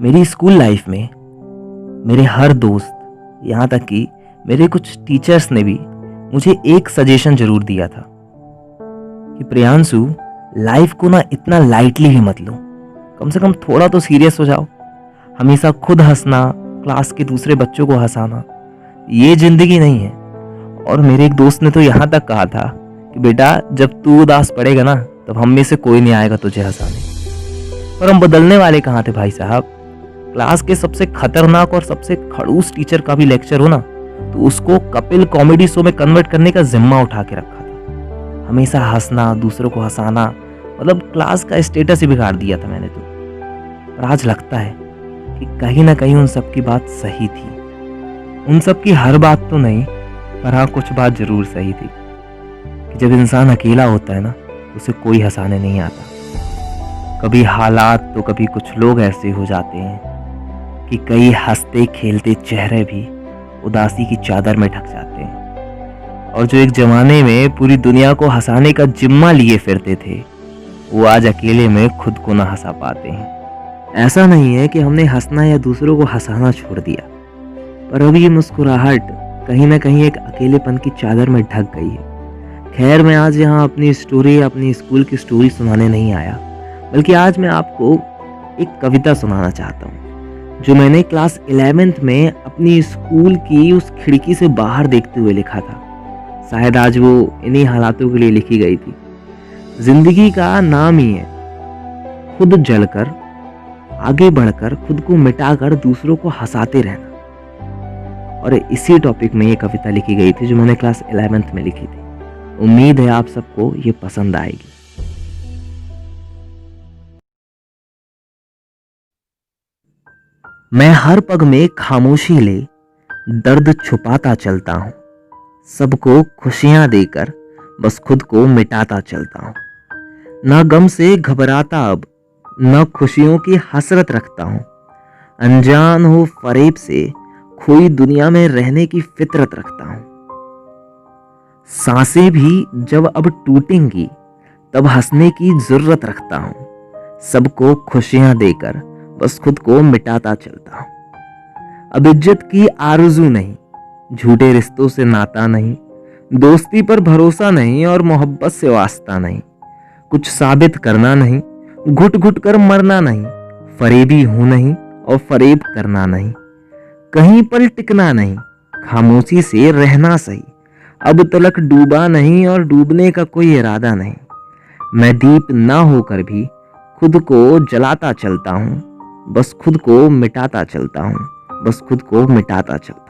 मेरी school life में मेरे हर दोस्त, यहाँ तक कि मेरे कुछ टीचर्स ने भी मुझे एक सजेशन जरूर दिया था कि प्रियांशु, लाइफ को ना इतना लाइटली ही मत लो, कम से कम थोड़ा तो सीरियस हो जाओ। हमेशा खुद हंसना, क्लास के दूसरे बच्चों को हंसाना, ये जिंदगी नहीं है। और मेरे एक दोस्त ने तो यहाँ तक कहा था कि बेटा, जब तू उदास पड़ेगा ना, तब हम में से कोई नहीं आएगा तुझे हंसाने। पर हम बदलने वाले कहाँ थे भाई साहब। क्लास के सबसे खतरनाक और सबसे खड़ूस टीचर का भी लेक्चर हो ना, तो उसको कपिल कॉमेडी शो में कन्वर्ट करने का जिम्मा उठा के रखा था। हमेशा हंसना, दूसरों को हंसाना, मतलब क्लास का स्टेटस ही बिगाड़ दिया था मैंने तो। पर आज लगता है कि कहीं ना कहीं उन सब की बात सही थी। उन सब की हर बात तो नहीं, पर हाँ, कुछ बात जरूर सही थी कि जब इंसान अकेला होता है ना, उसे कोई हंसाने नहीं आता। कभी हालात तो कभी कुछ लोग ऐसे हो जाते हैं कि कई हंसते खेलते चेहरे भी उदासी की चादर में ढक जाते हैं। और जो एक जमाने में पूरी दुनिया को हंसाने का जिम्मा लिए फिरते थे, वो आज अकेले में खुद को ना हंसा पाते हैं। ऐसा नहीं है कि हमने हंसना या दूसरों को हंसाना छोड़ दिया, पर अब ये मुस्कुराहट कहीं ना कहीं एक अकेलेपन की चादर में ढक गई है। खैर, मैं आज यहाँ अपनी स्टोरी, अपनी स्कूल की स्टोरी सुनाने नहीं आया, बल्कि आज मैं आपको एक कविता सुनाना चाहता हूँ जो मैंने क्लास 11th में अपनी स्कूल की उस खिड़की से बाहर देखते हुए लिखा था। शायद आज वो इन्हीं हालातों के लिए लिखी गई थी। जिंदगी का नाम ही है खुद जलकर, आगे बढ़कर, खुद को मिटाकर दूसरों को हंसाते रहना। और इसी टॉपिक में ये कविता लिखी गई थी जो मैंने क्लास 11th में लिखी थी। उम्मीद है आप सबको ये पसंद आएगी। मैं हर पग में खामोशी ले दर्द छुपाता चलता हूँ, सबको खुशियां देकर बस खुद को मिटाता चलता हूँ। ना गम से घबराता अब, न खुशियों की हसरत रखता हूँ। अनजान हो फरेब से, खोई दुनिया में रहने की फितरत रखता हूँ। सांसें भी जब अब टूटेंगी, तब हंसने की जरूरत रखता हूँ। सबको खुशियां देकर बस खुद को मिटाता चलता हूं। अब इज्जत की आरज़ू नहीं, झूठे रिश्तों से नाता नहीं, दोस्ती पर भरोसा नहीं और मोहब्बत से वास्ता नहीं। कुछ साबित करना नहीं, घुट घुट कर मरना नहीं, फरेबी हूं नहीं और फरेब करना नहीं। कहीं पर टिकना नहीं, खामोशी से रहना सही। अब तलक डूबा नहीं और डूबने का कोई इरादा नहीं। मैं दीप ना होकर भी खुद को जलाता चलता हूं, बस खुद को मिटाता चलता हूँ, बस खुद को मिटाता चलता हूँ।